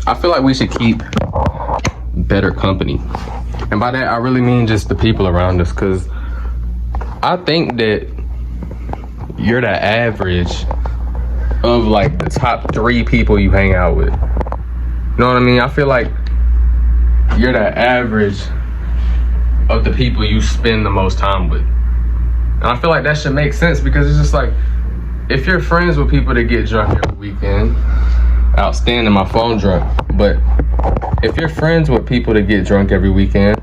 I feel like we should keep better company. And by that, I really mean just the people around us, because I think that you're the average of like the top 3 people you hang out with. You know what I mean? I feel like you're the average of the people you spend the most time with. And I feel like that should make sense, because it's just like, if you're friends with people that get drunk every weekend, outstanding, my phone drunk. But if you're friends with people that get drunk every weekend,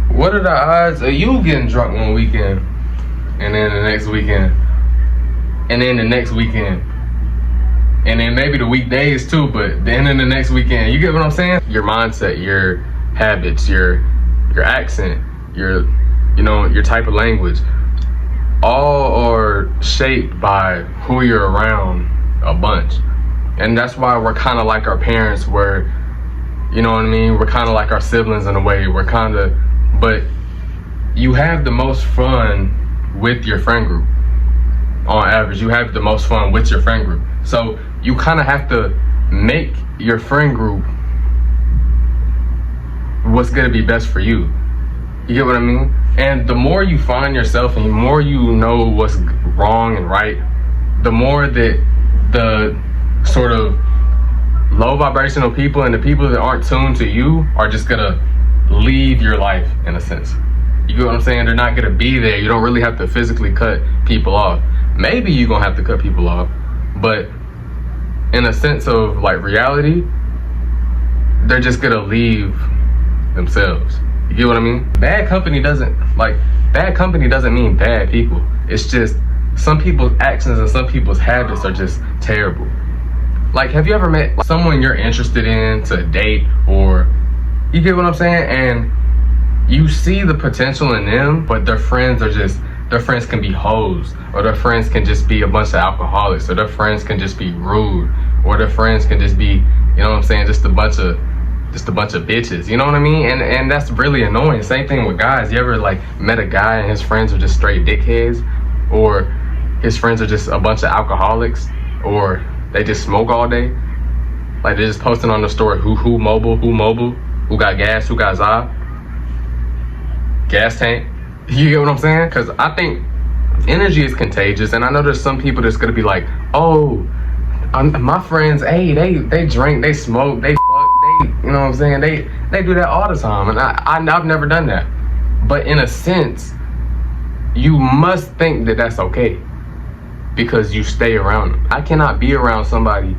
what are the odds of you getting drunk one weekend, and then the next weekend, and then the next weekend, and then maybe the weekdays too, but then in the next weekend? You get what I'm saying? Your mindset, your habits, your accent, your type of language, all are shaped by who you're around a bunch. And that's why we're kind of like our parents, where, you know what I mean, we're kind of like our siblings in a way. We're kind of, but you have the most fun with your friend group. On average, you have the most fun with your friend group. So you kind of have to make your friend group what's gonna be best for you. You get what I mean? And the more you find yourself and the more you know what's wrong and right, the more that the sort of low vibrational people and the people that aren't tuned to you are just gonna leave your life, in a sense. You get what I'm saying? They're not gonna be there. You don't really have to physically cut people off. Maybe you're gonna have to cut people off, but in a sense of like reality, they're just gonna leave themselves. You get what I mean? Bad company doesn't mean bad people. It's just some people's actions and some people's habits are just terrible. Like, have you ever met someone you're interested in to date, or you get what I'm saying? And you see the potential in them, but their friends can be hoes, or their friends can just be a bunch of alcoholics, or their friends can just be rude, or their friends can just be, you know what I'm saying, just a bunch of bitches, you know what I mean? And that's really annoying. Same thing with guys. You ever like met a guy and his friends are just straight dickheads, or his friends are just a bunch of alcoholics, or they just smoke all day? Like, they're just posting on the story, who mobile, who got gas, who got za, gas tank. You get what I'm saying? Because I think energy is contagious, and I know there's some people that's gonna be like, oh, my friends, hey, they drink, they smoke, they fuck, they, you know what I'm saying? They do that all the time, and I've never done that. But in a sense, you must think that that's okay, because you stay around them. I cannot be around somebody,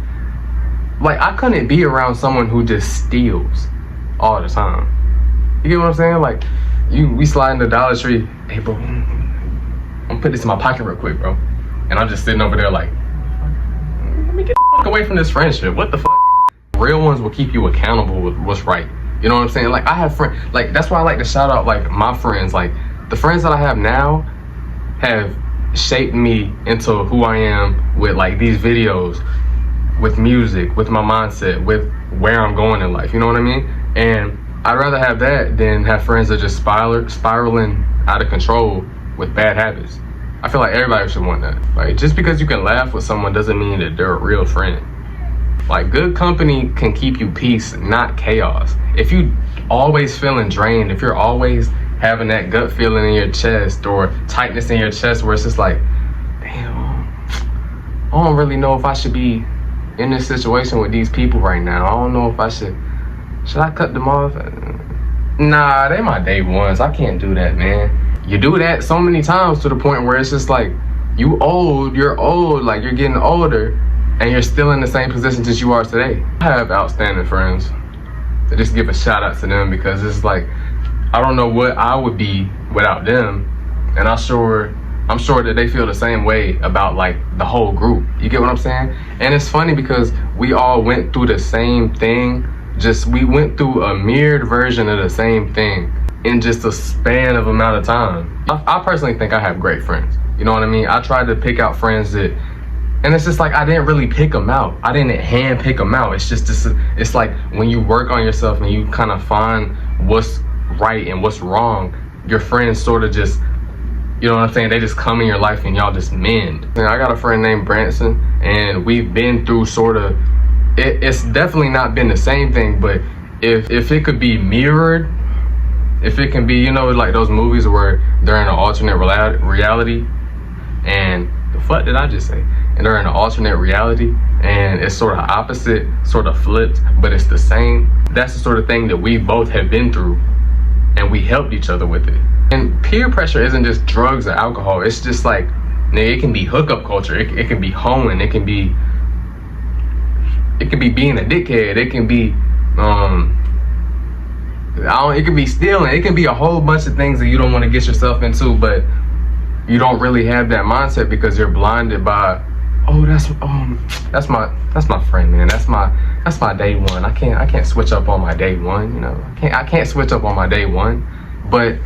like, I couldn't be around someone who just steals all the time. You get what I'm saying? Like, we slide in the Dollar Tree, hey bro, I'm gonna put this in my pocket real quick, bro. And I'm just sitting over there like, let me get the fuck away from this friendship. What the fuck? Real ones will keep you accountable with what's right. You know what I'm saying? Like, I have friends, like, that's why I like to shout out like my friends. Like, the friends that I have now have shaped me into who I am, with like these videos, with music, with my mindset, with where I'm going in life. You know what I mean? And I'd rather have that than have friends that just spiraling out of control with bad habits. I feel like everybody should want that. Like, just because you can laugh with someone doesn't mean that they're a real friend. Like, good company can keep you peace, not chaos. If you always feeling drained, if you're always having that gut feeling in your chest, or tightness in your chest where it's just like, damn, I don't really know if I should be in this situation with these people right now. I don't know if I should I cut them off? Nah, they my day ones. I can't do that, man. You do that so many times to the point where it's just like, you're old, like you're getting older, and you're still in the same position as you are today. I have outstanding friends. So just give a shout out to them, because it's like, I don't know what I would be without them. And I'm sure that they feel the same way about like the whole group. You get what I'm saying? And it's funny because we all went through the same thing. Just, we went through a mirrored version of the same thing in just a span of amount of time. I personally think I have great friends. You know what I mean? I tried to pick out friends that, and it's just like, I didn't really pick them out. I didn't hand pick them out. It's just this, it's like when you work on yourself and you kind of find what's right and what's wrong, your friends sort of just, you know what I'm saying? They just come in your life and y'all just mend. I got a friend named Branson, and we've been through sort of it's definitely not been the same thing. But if it could be mirrored, if it can be, you know, like those movies where they're in an alternate reality, and the fuck did I just say? And they're in an alternate reality, and it's sort of opposite, sort of flipped, but it's the same. That's the sort of thing that we both have been through, and we helped each other with it. And peer pressure isn't just drugs or alcohol. It's just like, nigga, it can be hookup culture. It can be hoeing. It can be being a dickhead. It can be it can be stealing. It can be a whole bunch of things that you don't want to get yourself into, but you don't really have that mindset because you're blinded by, oh, that's my friend, man. That's my day one. I can't switch up on my day one. You know, I can't switch up on my day one. But